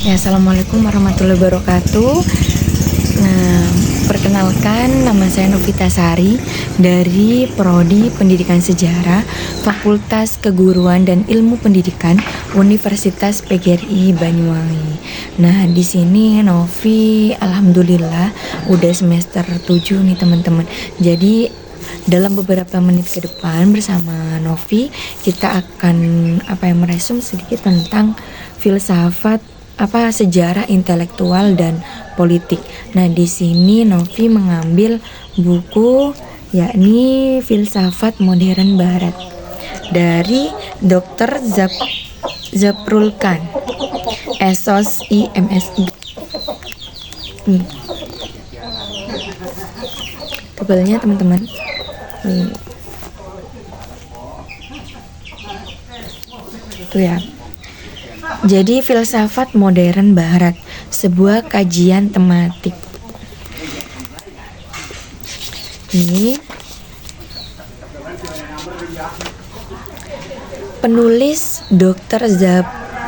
Ya, Assalamualaikum warahmatullahi wabarakatuh. Nah, perkenalkan, nama saya Novita Sari dari Prodi Pendidikan Sejarah Fakultas Keguruan dan Ilmu Pendidikan Universitas PGRI Banyuwangi. Nah, di sini Novi alhamdulillah udah semester 7 nih teman-teman. Jadi dalam beberapa menit ke depan bersama Novi kita akan meresum sedikit tentang filsafat sejarah intelektual dan politik. Nah, di sini Novi mengambil buku yakni Filsafat Modern Barat dari Dr. Zaprul Khan, Esos IMSI. Tebalnya teman-teman. Itu ya. Jadi filsafat modern barat, sebuah kajian tematik. Ini penulis Dr.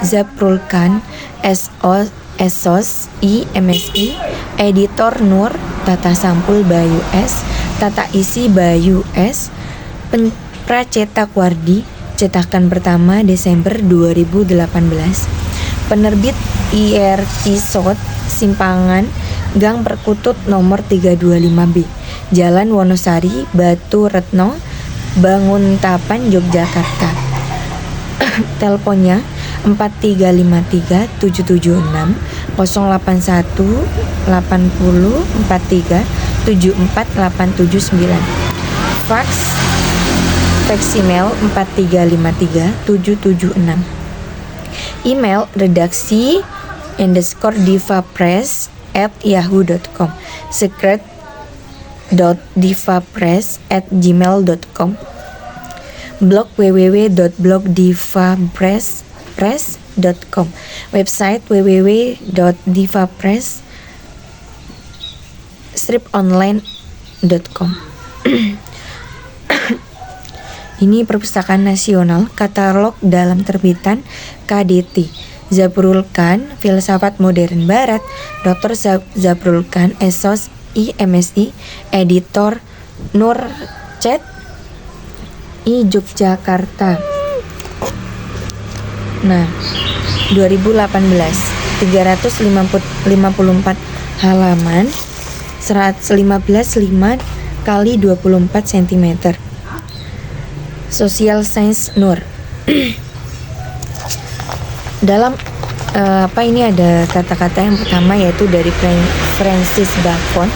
Zaprul Khan, Esos IMSI, editor Nur, Tata Sampul Bayu S, Tata Isi Bayu S, Pracetak Wardi, cetakan pertama Desember 2018. Penerbit IRC Sot, Simpangan, Gang Perkutut nomor 325B, Jalan Wonosari, Batu Retno, Banguntapan, Yogyakarta. Teleponnya 4353 776 081 80 43 74879. Fax email 4353776. Email redaksi _divapress@yahoo.com, secret.divapress@gmail.com, blog www.blogdivapress.com, website www.divapress-online.com. Ini Perpustakaan Nasional, katalog dalam terbitan KDT. Zaprul Khan, Filsafat Modern Barat, Dr. Zaprul Khan, Esos IMSI, editor Nur Cet I Yogyakarta. Nah, 2018, 354 halaman, 115 kali 24 cm. Social Science Nur. Dalam ini ada kata-kata yang pertama yaitu dari Francis Bacon.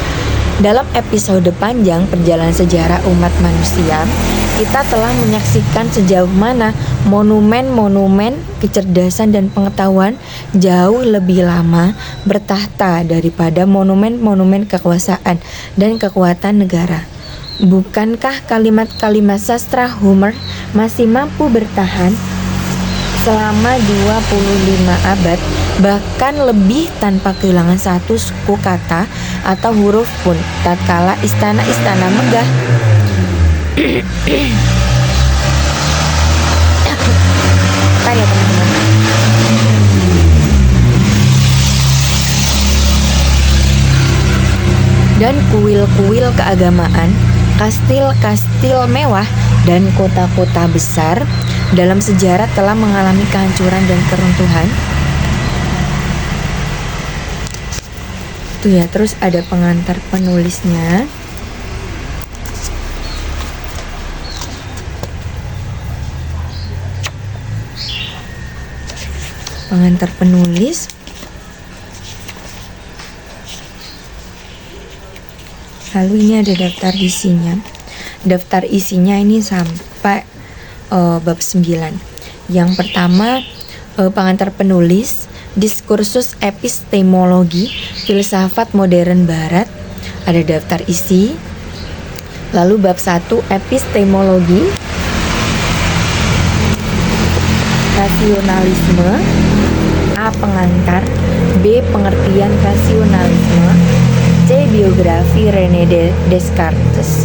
Dalam episode panjang perjalanan sejarah umat manusia, kita telah menyaksikan sejauh mana monumen-monumen kecerdasan dan pengetahuan jauh lebih lama bertahta daripada monumen-monumen kekuasaan dan kekuatan negara. Bukankah kalimat-kalimat sastra Homer masih mampu bertahan selama 25 abad, bahkan lebih tanpa kehilangan satu suku kata atau huruf pun, tatkala istana-istana megah teman-teman. Dan kuil-kuil keagamaan, kastil-kastil mewah, dan kota-kota besar dalam sejarah telah mengalami kehancuran dan keruntuhan. Tuh ya, terus ada pengantar penulisnya. Pengantar penulis. Lalu ini ada daftar isinya. Daftar isinya ini sampai bab 9. Yang pertama, pengantar penulis, diskursus epistemologi, filsafat modern barat, ada daftar isi. Lalu bab 1, epistemologi, rasionalisme, A. Pengantar, B. Pengertian rasionalisme, C. Biografi René Descartes,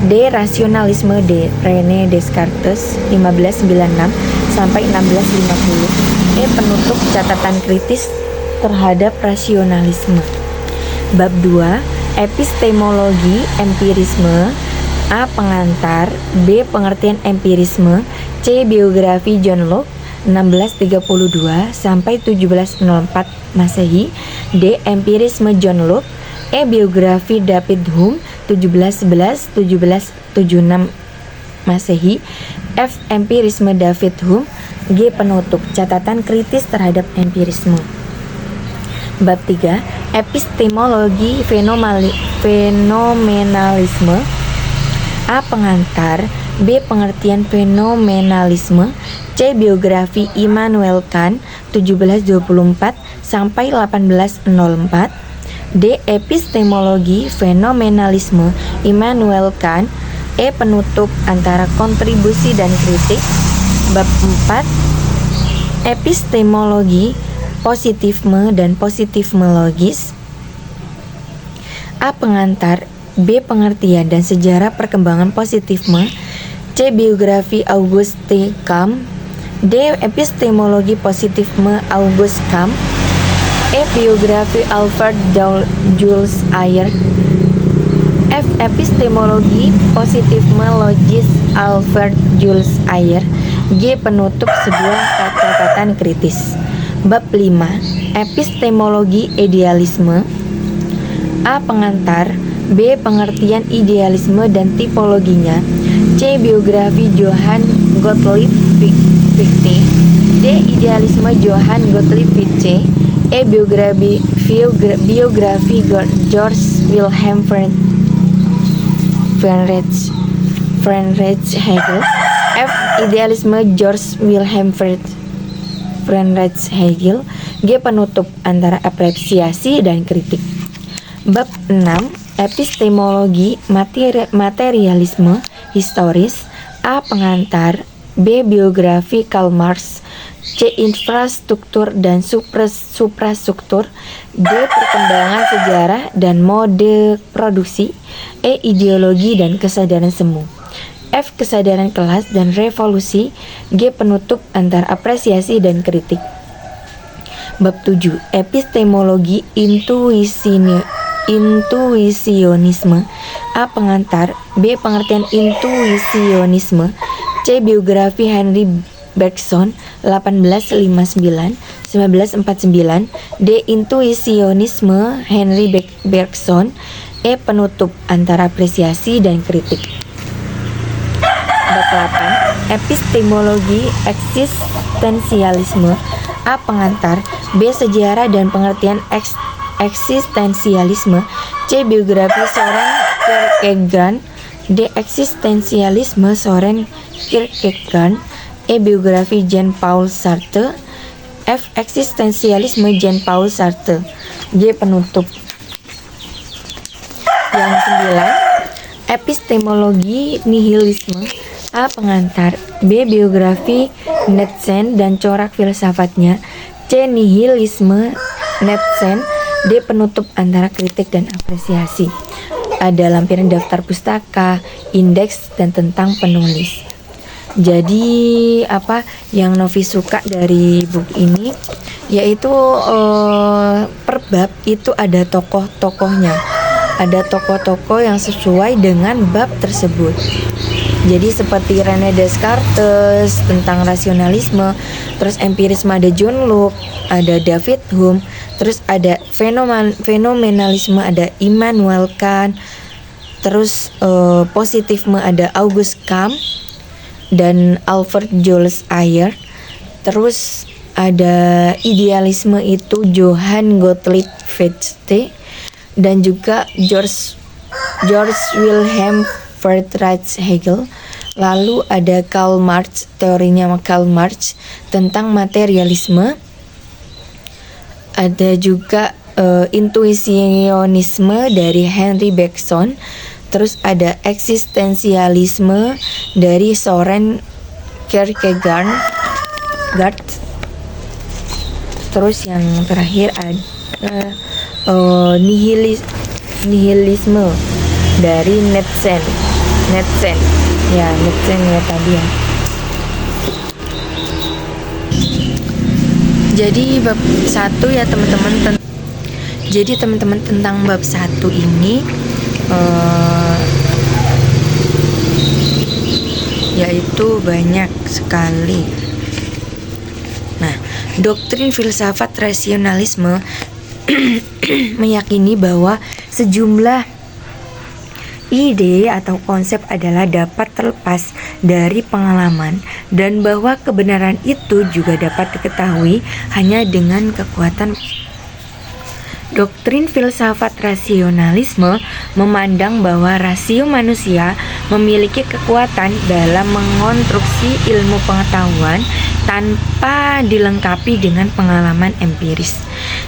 D. Rasionalisme René Descartes 1596 sampai 1650. Penutup catatan kritis terhadap rasionalisme. Bab 2, epistemologi empirisme. A. Pengantar. B. Pengertian empirisme. C. Biografi John Locke 1632 sampai 1704 Masehi. D. Empirisme John Locke. E. Biografi David Hume 1776 Masehi. F. Empirisme David Hume. G. Penutup catatan kritis terhadap empirisme. Bab 3, epistemologi fenomenalisme. A. Pengantar. B. Pengertian fenomenalisme. C. Biografi Immanuel Kant 1724 sampai 1804. D. Epistemologi fenomenalisme Immanuel Kant. E. Penutup antara kontribusi dan kritik. Bab 4, epistemologi positifme dan positifme logis. A. Pengantar. B. Pengertian dan sejarah perkembangan positifme. C. Biografi Auguste Comte. D. Epistemologi positifme Auguste Comte. E. Biografi Alfred Jules Ayer. F. Epistemologi positifme logis Alfred Jules Ayer. G. Penutup sebuah catatan kritis. Bab 5, epistemologi idealisme. A. Pengantar. B. Pengertian idealisme dan tipologinya. C. Biografi Johann Gottlieb Fichte. D. Idealisme Johann Gottlieb Fichte. E. Biografi George Wilhelm Friedrich Hegel. F. Idealisme George Wilhelm Friedrich Hegel. G. Penutup antara apresiasi dan kritik. Bab 6, epistemologi materialisme historis. A. Pengantar. B. Biografi Karl Marx. C. Infrastruktur dan suprastruktur. D. Perkembangan sejarah dan mode produksi. E. Ideologi dan kesadaran semu. F. Kesadaran kelas dan revolusi. G. Penutup antara apresiasi dan kritik. Bab 7, epistemologi intuisionisme. A. Pengantar. B. Pengertian intuisionisme. C. Biografi Henry Bergson 1859-1949. D. Intuisionisme Henry Bergson. E. Penutup antara apresiasi dan kritik. Bab 8, epistemologi eksistensialisme. A. Pengantar. B. Sejarah dan pengertian eksistensialisme. C. Biografi Soren Kierkegaard. D. Eksistensialisme Soren Kierkegaard. E. Biografi Jean-Paul Sartre. F. Eksistensialisme Jean-Paul Sartre. G. Penutup. Yang 9, epistemologi nihilisme. A. Pengantar. B. Biografi Nietzsche dan corak filsafatnya. C. Nihilisme Nietzsche. D. Penutup antara kritik dan apresiasi. Ada lampiran daftar pustaka, indeks, dan tentang penulis. Jadi apa yang Novi suka dari buku ini yaitu per bab itu ada tokoh-tokohnya. Ada tokoh-tokoh yang sesuai dengan bab tersebut. Jadi seperti René Descartes tentang rasionalisme, terus empirisme ada John Locke, ada David Hume, terus ada fenomenalisme ada Immanuel Kant, terus positifme ada Auguste Comte dan Alfred Jules Ayer, terus ada idealisme itu Johann Gottlieb Fichte dan juga George Wilhelm Friedrich Hegel. Lalu ada Karl Marx, teorinya Karl Marx tentang materialisme. Ada juga intuisionisme dari Henry Bergson. Terus ada eksistensialisme dari Soren Kierkegaard. Terus yang terakhir ada nihilisme dari Nietzsche ya tadi ya. Jadi bab 1 ya teman-teman. Jadi teman-teman tentang bab 1 ini yaitu banyak sekali. Nah, doktrin filsafat rasionalisme meyakini bahwa sejumlah ide atau konsep adalah dapat terlepas dari pengalaman dan bahwa kebenaran itu juga dapat diketahui hanya dengan kekuatan. Doktrin filsafat rasionalisme memandang bahwa rasio manusia memiliki kekuatan dalam mengonstruksi ilmu pengetahuan tanpa dilengkapi dengan pengalaman empiris.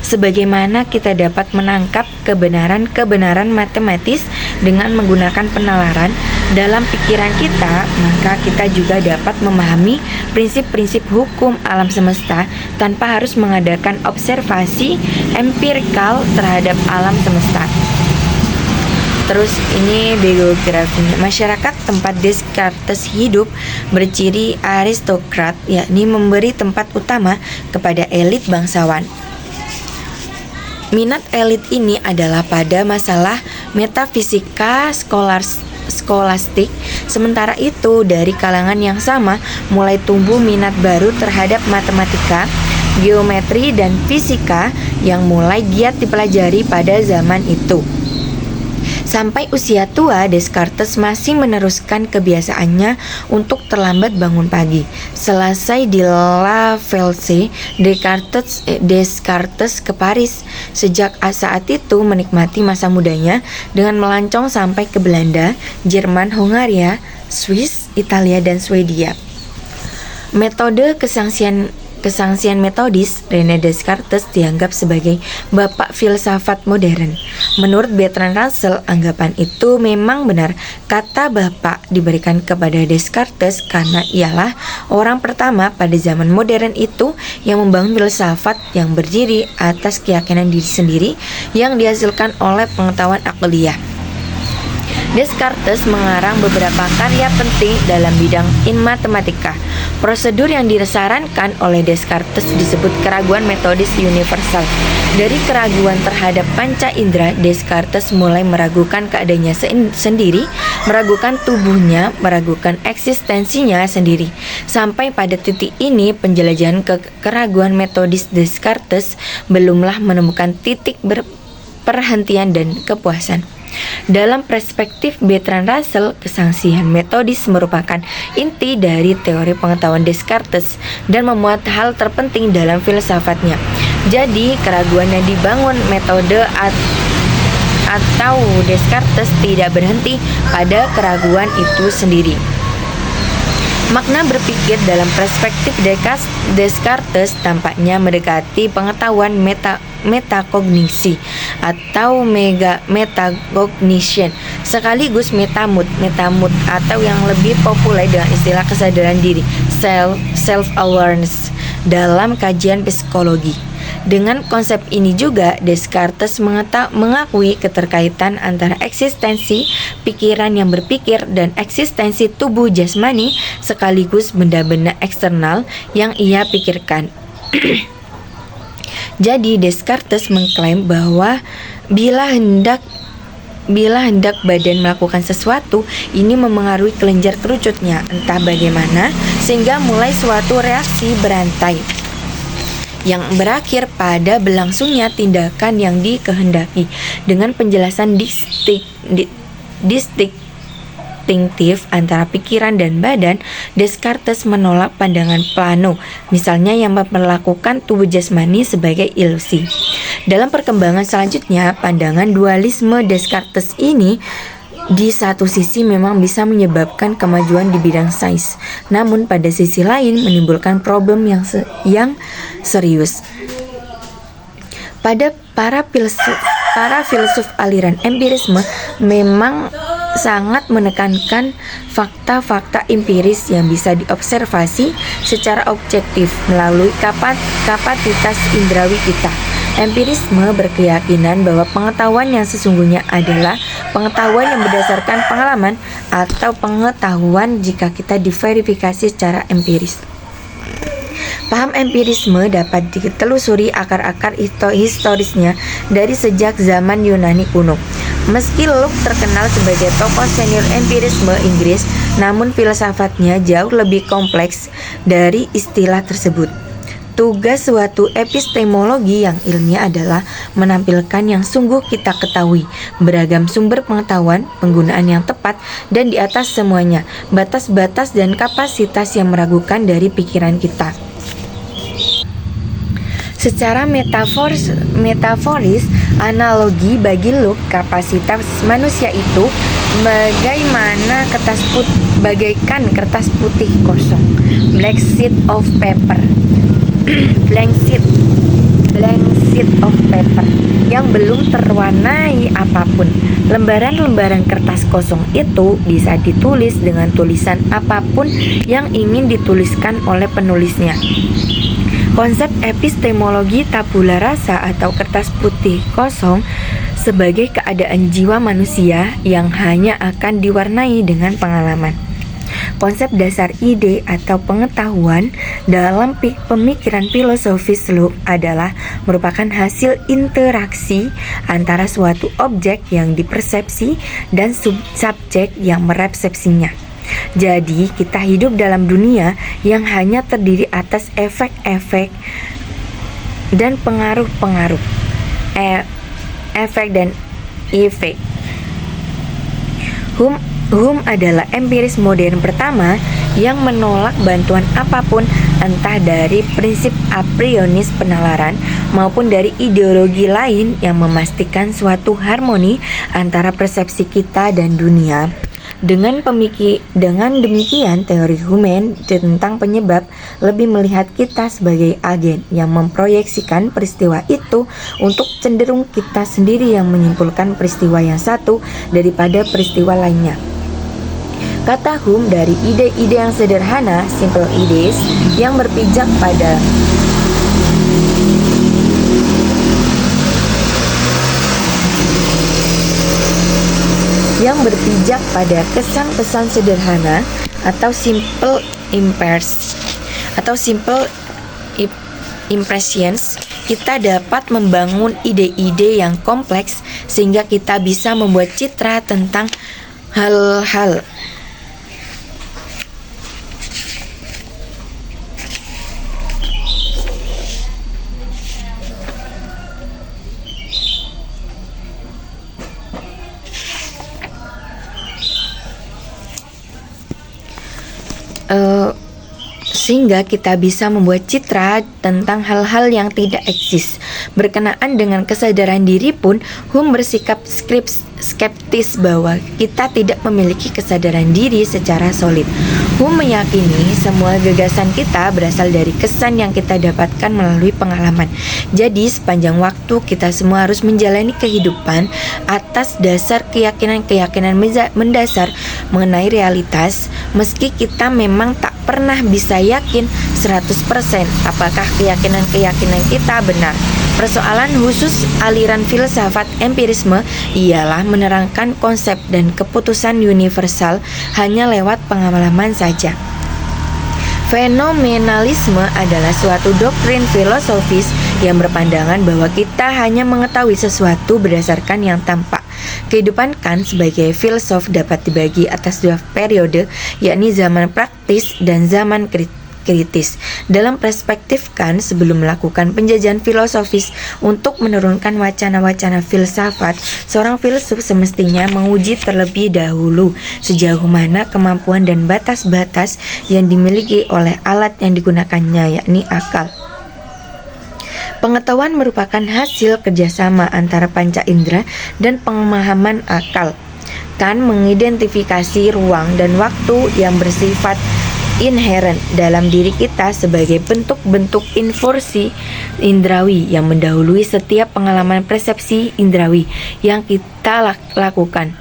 Sebagaimana kita dapat menangkap kebenaran-kebenaran matematis dengan menggunakan penalaran dalam pikiran kita, maka kita juga dapat memahami prinsip-prinsip hukum alam semesta tanpa harus mengadakan observasi empirikal terhadap alam semesta. Terus ini biografinya. Masyarakat tempat Descartes hidup berciri aristokrat, yakni memberi tempat utama kepada elit bangsawan. Minat elit ini adalah pada masalah metafisika skolastik. Sementara itu, dari kalangan yang sama mulai tumbuh minat baru terhadap matematika, geometri, dan fisika yang mulai giat dipelajari pada zaman itu. Sampai usia tua, Descartes masih meneruskan kebiasaannya untuk terlambat bangun pagi. Selesai di La Velse, Descartes ke Paris. Sejak saat itu menikmati masa mudanya dengan melancong sampai ke Belanda, Jerman, Hungaria, Swiss, Italia, dan Swedia. Metode kesangsian metodis, René Descartes dianggap sebagai bapak filsafat modern. Menurut Bertrand Russell, anggapan itu memang benar. Kata bapak diberikan kepada Descartes karena ialah orang pertama pada zaman modern itu yang membangun filsafat yang berdiri atas keyakinan diri sendiri yang dihasilkan oleh pengetahuan akliyah. Descartes mengarang beberapa karya penting dalam bidang matematika. Prosedur yang disarankan oleh Descartes disebut keraguan metodis universal. Dari keraguan terhadap panca indera, Descartes mulai meragukan keadaannya sendiri, meragukan tubuhnya, meragukan eksistensinya sendiri. Sampai pada titik ini, penjelajahan keraguan metodis Descartes belumlah menemukan titik perhentian dan kepuasan. Dalam perspektif Bertrand Russell, kesangsihan metodis merupakan inti dari teori pengetahuan Descartes dan memuat hal terpenting dalam filsafatnya. Jadi, keraguan yang dibangun metode atau Descartes tidak berhenti pada keraguan itu sendiri. Makna berpikir dalam perspektif Descartes tampaknya mendekati pengetahuan metakognisi atau metacognition, sekaligus metamut atau yang lebih populer dengan istilah kesadaran diri, self-awareness dalam kajian psikologi. Dengan konsep ini juga Descartes mengakui keterkaitan antara eksistensi pikiran yang berpikir dan eksistensi tubuh jasmani sekaligus benda-benda eksternal yang ia pikirkan. Jadi Descartes mengklaim bahwa bila hendak badan melakukan sesuatu, ini memengaruhi kelenjar kerucutnya entah bagaimana, sehingga mulai suatu reaksi berantai yang berakhir pada berlangsungnya tindakan yang dikehendaki. Dengan penjelasan distinktif antara pikiran dan badan, Descartes menolak pandangan Plano, misalnya yang memperlakukan tubuh jasmani sebagai ilusi. Dalam perkembangan selanjutnya, pandangan dualisme Descartes ini di satu sisi memang bisa menyebabkan kemajuan di bidang sains, namun pada sisi lain menimbulkan problem yang serius. Pada para filsuf aliran empirisme memang sangat menekankan fakta-fakta empiris yang bisa diobservasi secara objektif melalui kapasitas indrawi kita. Empirisme berkeyakinan bahwa pengetahuan yang sesungguhnya adalah pengetahuan yang berdasarkan pengalaman atau pengetahuan jika kita diverifikasi secara empiris. Paham empirisme dapat ditelusuri akar-akar historisnya dari sejak zaman Yunani kuno. Meski Locke terkenal sebagai tokoh senior empirisme Inggris, namun filsafatnya jauh lebih kompleks dari istilah tersebut. Tugas suatu epistemologi yang ilmiah adalah menampilkan yang sungguh kita ketahui, beragam sumber pengetahuan, penggunaan yang tepat, dan di atas semuanya, batas-batas dan kapasitas yang meragukan dari pikiran kita. Secara metaforis, analogi bagi Locke kapasitas manusia itu bagaikan kertas putih kosong, blank sheet of paper yang belum terwarnai apapun. Lembaran-lembaran kertas kosong itu bisa ditulis dengan tulisan apapun yang ingin dituliskan oleh penulisnya. Konsep epistemologi tabula rasa atau kertas putih kosong sebagai keadaan jiwa manusia yang hanya akan diwarnai dengan pengalaman. Konsep dasar ide atau pengetahuan dalam pemikiran filosofis Locke adalah merupakan hasil interaksi antara suatu objek yang dipersepsi dan subjek yang meresepsinya. Jadi kita hidup dalam dunia yang hanya terdiri atas efek-efek dan pengaruh-pengaruh, efek dan efek. Hume adalah empiris modern pertama yang menolak bantuan apapun, entah dari prinsip a prioris penalaran maupun dari ideologi lain yang memastikan suatu harmoni antara persepsi kita dan dunia. Dengan demikian, teori Hume tentang penyebab lebih melihat kita sebagai agen yang memproyeksikan peristiwa itu untuk cenderung kita sendiri yang menyimpulkan peristiwa yang satu daripada peristiwa lainnya. Kata Hume, dari ide-ide yang sederhana, simple ideas, yang berpijak pada kesan-pesan sederhana atau simple impressions, kita dapat membangun ide-ide yang kompleks sehingga kita bisa membuat citra tentang hal-hal. Sehingga kita bisa membuat citra tentang hal-hal yang tidak eksis. Berkenaan dengan kesadaran diri pun, Hume bersikap skeptis bahwa kita tidak memiliki kesadaran diri secara solid. Hume meyakini semua gagasan kita berasal dari kesan yang kita dapatkan melalui pengalaman. Jadi sepanjang waktu kita semua harus menjalani kehidupan atas dasar keyakinan-keyakinan mendasar mengenai realitas, meski kita memang tak pernah bisa yakin 100% apakah keyakinan-keyakinan kita benar. Persoalan khusus aliran filsafat empirisme ialah menerangkan konsep dan keputusan universal hanya lewat pengalaman saja. Fenomenalisme adalah suatu doktrin filosofis yang berpandangan bahwa kita hanya mengetahui sesuatu berdasarkan yang tampak. Kehidupan Kant sebagai filsuf dapat dibagi atas dua periode, yakni zaman praktis dan zaman kritis. Dalam perspektif Kant, sebelum melakukan penjajahan filosofis untuk menurunkan wacana-wacana filsafat, seorang filsuf semestinya menguji terlebih dahulu sejauh mana kemampuan dan batas-batas yang dimiliki oleh alat yang digunakannya, yakni akal. Pengetahuan merupakan hasil kerjasama antara panca indera dan pemahaman akal. Kant mengidentifikasi ruang dan waktu yang bersifat inherent dalam diri kita sebagai bentuk-bentuk inversi indrawi yang mendahului setiap pengalaman persepsi indrawi yang kita lakukan.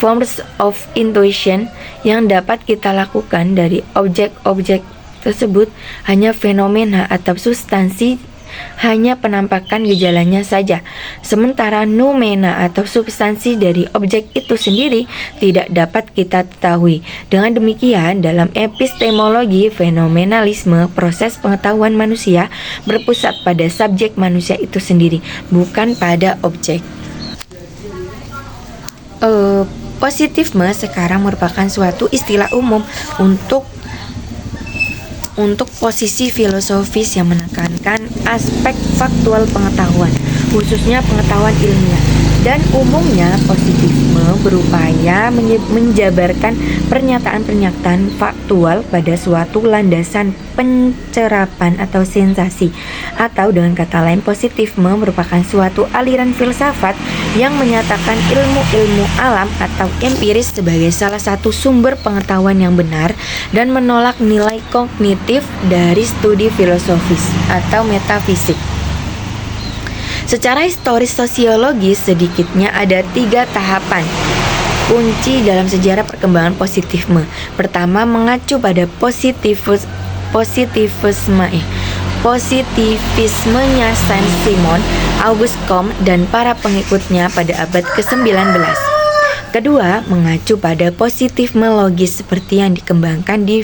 Forms of intuition yang dapat kita lakukan dari objek-objek tersebut hanya fenomena atau substansi hanya penampakan gejalanya saja, sementara noumena atau substansi dari objek itu sendiri tidak dapat kita ketahui. Dengan demikian, dalam epistemologi fenomenalisme, proses pengetahuan manusia berpusat pada subjek manusia itu sendiri, bukan pada objek. Positifme sekarang merupakan suatu istilah umum untuk posisi filosofis yang menekankan aspek faktual pengetahuan, khususnya pengetahuan ilmiah. Dan umumnya positifme berupaya menjabarkan pernyataan-pernyataan faktual pada suatu landasan pencerapan atau sensasi. Atau dengan kata lain, positifme merupakan suatu aliran filsafat yang menyatakan ilmu-ilmu alam atau empiris sebagai salah satu sumber pengetahuan yang benar dan menolak nilai kognitif dari studi filosofis atau metafisik. Secara historis sosiologis, sedikitnya ada 3 tahapan kunci dalam sejarah perkembangan positifme. Pertama, mengacu pada positivismenya Saint-Simon, Auguste Comte, dan para pengikutnya pada abad ke-19. Kedua, mengacu pada positifme logis seperti yang dikembangkan di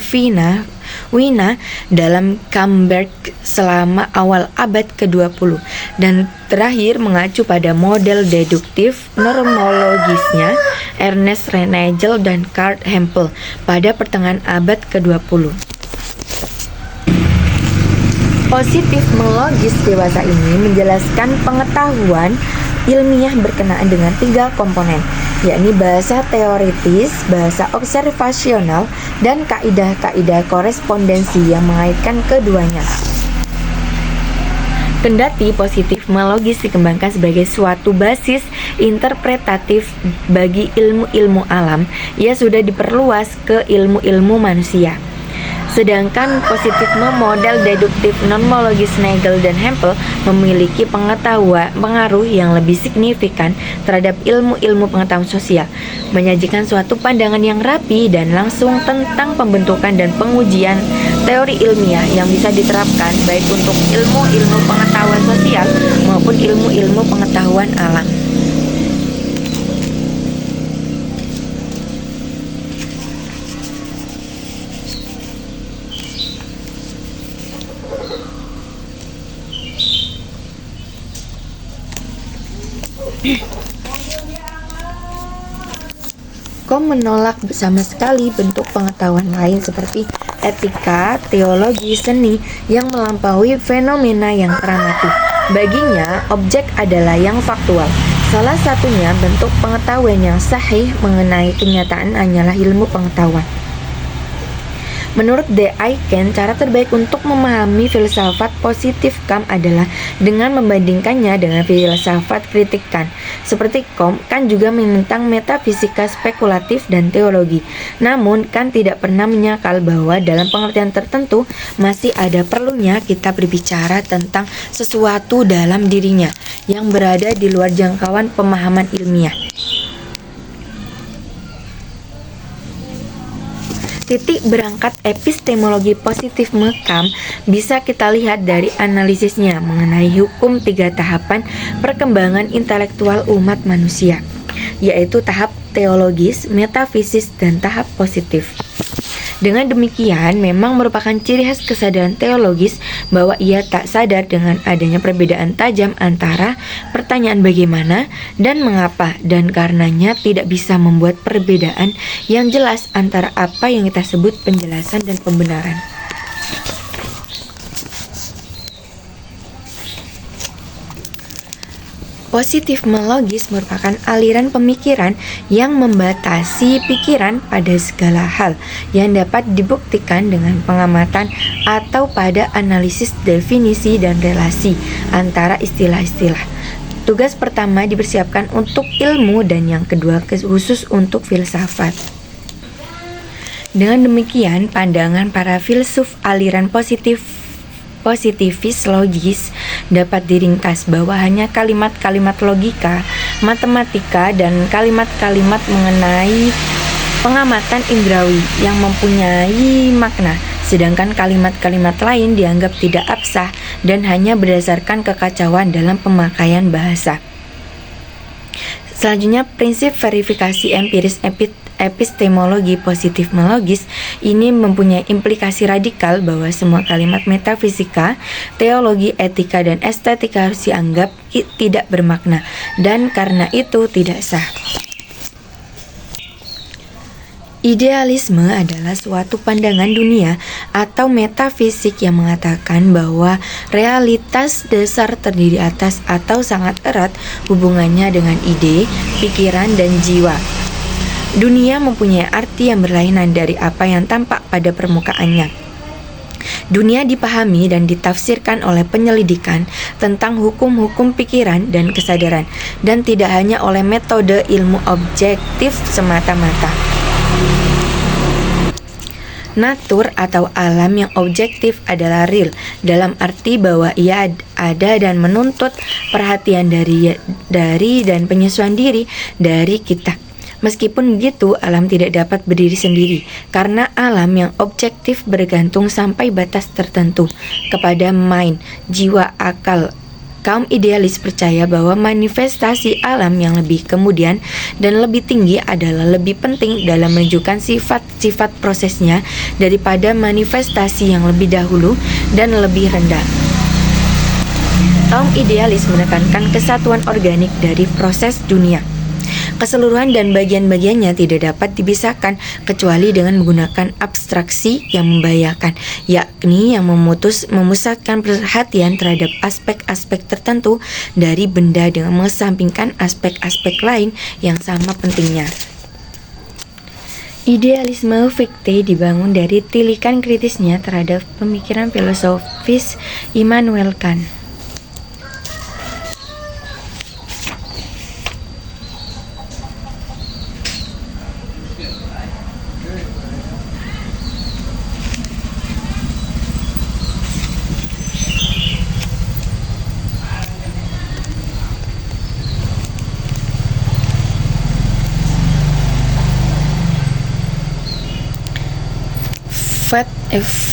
Wina dalam Camberg selama awal abad ke-20. Dan terakhir, mengacu pada model deduktif normologisnya Ernest Nagel dan Karl Hempel pada pertengahan abad ke-20. Positifme logis dewasa ini menjelaskan pengetahuan ilmiah berkenaan dengan 3 komponen, yakni bahasa teoritis, bahasa observasional, dan kaidah-kaidah korespondensi yang mengaitkan keduanya. Kendati positifme logis dikembangkan sebagai suatu basis interpretatif bagi ilmu-ilmu alam, ia sudah diperluas ke ilmu-ilmu manusia. Sedangkan positifme model deduktif normologis Nagel dan Hempel memiliki pengaruh yang lebih signifikan terhadap ilmu-ilmu pengetahuan sosial, menyajikan suatu pandangan yang rapi dan langsung tentang pembentukan dan pengujian teori ilmiah yang bisa diterapkan baik untuk ilmu-ilmu pengetahuan sosial maupun ilmu-ilmu pengetahuan alam. Comte menolak sama sekali bentuk pengetahuan lain seperti etika, teologi, seni yang melampaui fenomena yang teramati. Baginya, objek adalah yang faktual. Salah satunya bentuk pengetahuan yang sahih mengenai kenyataan hanyalah ilmu pengetahuan. Menurut De Aiken, cara terbaik untuk memahami filsafat positif Kant adalah dengan membandingkannya dengan filsafat kritik Kant. Seperti Comte, Kant juga menentang metafisika spekulatif dan teologi. Namun, Kant tidak pernah menyangkal bahwa dalam pengertian tertentu masih ada perlunya kita berbicara tentang sesuatu dalam dirinya yang berada di luar jangkauan pemahaman ilmiah. Titik berangkat epistemologi positifme Kant bisa kita lihat dari analisisnya mengenai hukum 3 tahapan perkembangan intelektual umat manusia, yaitu tahap teologis, metafisis, dan tahap positif. Dengan demikian, memang merupakan ciri khas kesadaran teologis bahwa ia tak sadar dengan adanya perbedaan tajam antara pertanyaan bagaimana dan mengapa, dan karenanya tidak bisa membuat perbedaan yang jelas antara apa yang kita sebut penjelasan dan pembenaran. Positifme logis merupakan aliran pemikiran yang membatasi pikiran pada segala hal yang dapat dibuktikan dengan pengamatan atau pada analisis definisi dan relasi antara istilah-istilah. Tugas pertama dipersiapkan untuk ilmu dan yang kedua khusus untuk filsafat. Dengan demikian, pandangan para filsuf aliran positivis logis dapat diringkas bahwa hanya kalimat-kalimat logika, matematika, dan kalimat-kalimat mengenai pengamatan indrawi yang mempunyai makna. sedangkan kalimat-kalimat lain dianggap tidak absah dan hanya berdasarkan kekacauan dalam pemakaian bahasa. Selanjutnya, prinsip verifikasi empiris epistemologi positifmologis ini mempunyai implikasi radikal bahwa semua kalimat metafisika, teologi, etika, dan estetika harus dianggap tidak bermakna dan karena itu tidak sah. Idealisme adalah suatu pandangan dunia atau metafisik yang mengatakan bahwa realitas dasar terdiri atas atau sangat erat hubungannya dengan ide, pikiran, dan jiwa. Dunia mempunyai arti yang berlainan dari apa yang tampak pada permukaannya. Dunia dipahami dan ditafsirkan oleh penyelidikan tentang hukum-hukum pikiran dan kesadaran, dan tidak hanya oleh metode ilmu objektif semata-mata. Natur atau alam yang objektif adalah real, dalam arti bahwa ia ada dan menuntut perhatian dari dan penyesuaian diri dari kita. Meskipun begitu, alam tidak dapat berdiri sendiri, karena alam yang objektif bergantung sampai batas tertentu kepada mind, jiwa, akal. Kaum idealis percaya bahwa manifestasi alam yang lebih kemudian dan lebih tinggi adalah lebih penting dalam menunjukkan sifat-sifat prosesnya daripada manifestasi yang lebih dahulu dan lebih rendah. Kaum idealis menekankan kesatuan organik dari proses dunia. Keseluruhan dan bagian-bagiannya tidak dapat dipisahkan kecuali dengan menggunakan abstraksi yang membahayakan, yakni yang memusatkan perhatian terhadap aspek-aspek tertentu dari benda dengan mengesampingkan aspek-aspek lain yang sama pentingnya. Idealisme Fichte dibangun dari tilikan kritisnya terhadap pemikiran filosofis Immanuel Kant.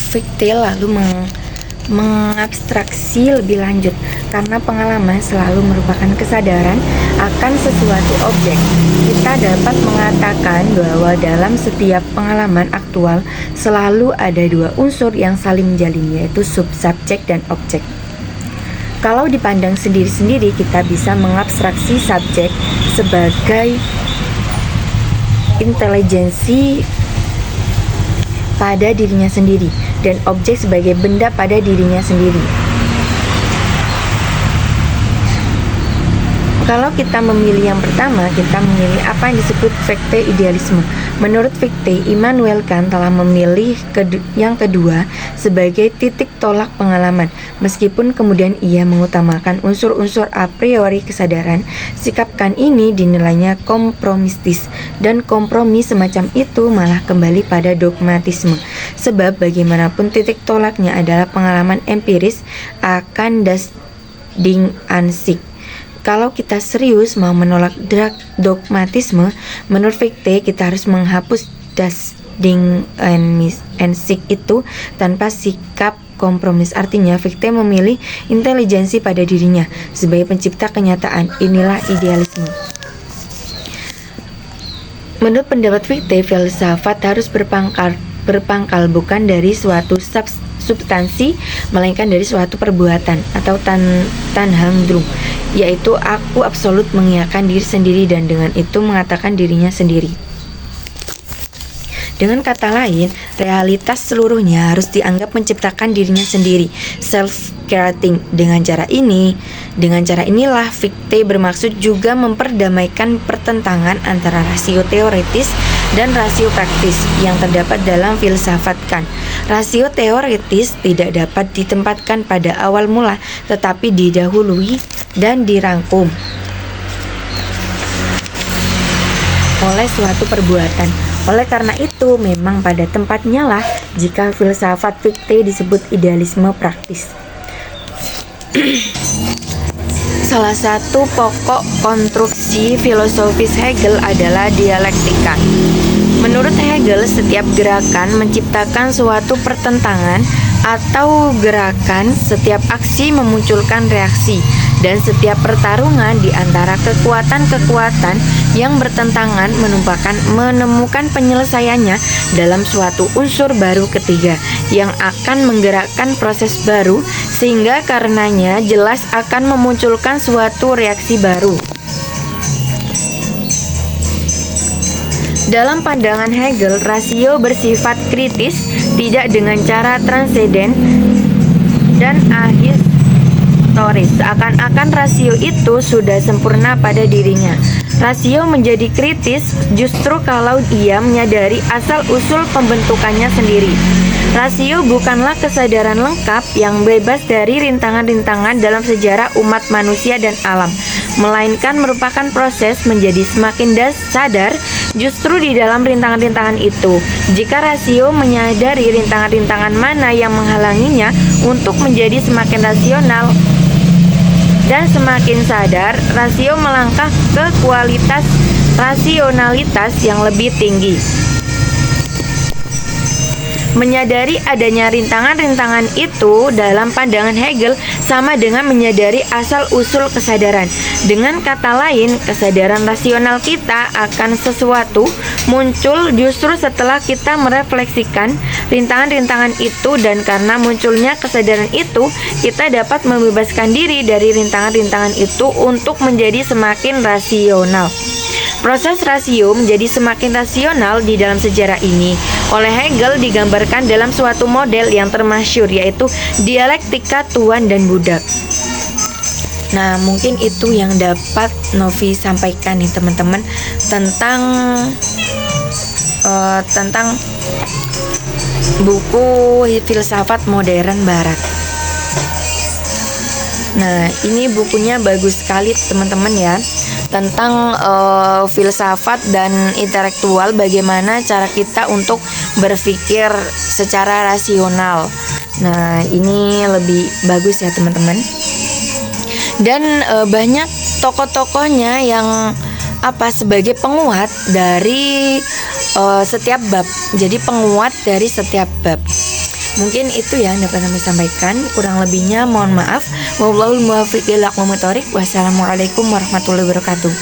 Fichte lalu mengabstraksi lebih lanjut karena pengalaman selalu merupakan kesadaran akan sesuatu objek. Kita dapat mengatakan bahwa dalam setiap pengalaman aktual selalu ada dua unsur yang saling menjalin, yaitu subjek dan objek. Kalau dipandang sendiri-sendiri, kita bisa mengabstraksi subjek sebagai intelijensi pada dirinya sendiri dan objek sebagai benda pada dirinya sendiri. Kalau kita memilih yang pertama, kita memilih apa yang disebut Fichte idealisme. Menurut Fichte, Immanuel Kant telah memilih yang kedua sebagai titik tolak pengalaman. Meskipun kemudian ia mengutamakan unsur-unsur a priori kesadaran, sikap Kant ini dinilainya kompromistis, dan kompromi semacam itu malah kembali pada dogmatisme. Sebab bagaimanapun titik tolaknya adalah pengalaman empiris akan das Ding an sich. Kalau kita serius mau menolak dogmatisme, menurut Fichte kita harus menghapus das Ding an sich itu tanpa sikap kompromis. Artinya Fichte memilih intelijensi pada dirinya sebagai pencipta kenyataan. Inilah idealisme. Menurut pendapat Fichte, filsafat harus berpangkal bukan dari suatu substansi, melainkan dari suatu perbuatan atau tanhandrung, yaitu aku absolut mengiyakan diri sendiri dan dengan itu mengatakan dirinya sendiri. Dengan kata lain, realitas seluruhnya harus dianggap menciptakan dirinya sendiri, self-creating. Dengan cara inilah Fichte bermaksud juga memperdamaikan pertentangan antara rasio teoritis dan rasio praktis yang terdapat dalam filsafat Kant. Rasio teoritis tidak dapat ditempatkan pada awal mula, tetapi didahului dan dirangkum oleh suatu perbuatan. Oleh karena itu, memang pada tempatnya lah jika filsafat Fichte disebut idealisme praktis. Salah satu pokok konstruksi filosofis Hegel adalah dialektika. Menurut Hegel, setiap gerakan menciptakan suatu pertentangan atau gerakan, setiap aksi memunculkan reaksi, dan setiap pertarungan di antara kekuatan-kekuatan yang bertentangan menemukan penyelesaiannya dalam suatu unsur baru ketiga yang akan menggerakkan proses baru, sehingga karenanya jelas akan memunculkan suatu reaksi baru. Dalam pandangan Hegel, rasio bersifat kritis, tidak dengan cara transenden dan ahistoris. Seakan-akan rasio itu sudah sempurna pada dirinya. Rasio menjadi kritis justru kalau ia menyadari asal-usul pembentukannya sendiri. Rasio bukanlah kesadaran lengkap yang bebas dari rintangan-rintangan dalam sejarah umat manusia dan alam, melainkan merupakan proses menjadi semakin sadar justru di dalam rintangan-rintangan itu. Jika rasio menyadari rintangan-rintangan mana yang menghalanginya untuk menjadi semakin rasional dan semakin sadar, rasio melangkah ke kualitas rasionalitas yang lebih tinggi. Menyadari adanya rintangan-rintangan itu dalam pandangan Hegel sama dengan menyadari asal-usul kesadaran. Dengan kata lain, kesadaran rasional kita akan sesuatu muncul justru setelah kita merefleksikan rintangan-rintangan itu, dan karena munculnya kesadaran itu, kita dapat membebaskan diri dari rintangan-rintangan itu untuk menjadi semakin rasional. Proses rasio menjadi semakin rasional di dalam sejarah ini oleh Hegel digambarkan dalam suatu model yang termasyhur, yaitu dialektika tuan dan budak. Nah, mungkin itu yang dapat Novi sampaikan nih teman-teman tentang buku Filsafat Modern Barat. Nah, ini bukunya bagus sekali teman-teman ya, tentang filsafat dan intelektual, bagaimana cara kita untuk berpikir secara rasional. Nah, ini lebih bagus ya teman-teman. Dan banyak tokoh-tokohnya yang sebagai penguat dari setiap bab. Jadi penguat dari setiap bab. Mungkin itu ya yang dapat kami sampaikan. Kurang lebihnya mohon maaf. Wallahul muwaffiq ila aqwamit thoriq. Wassalamualaikum warahmatullahi wabarakatuh.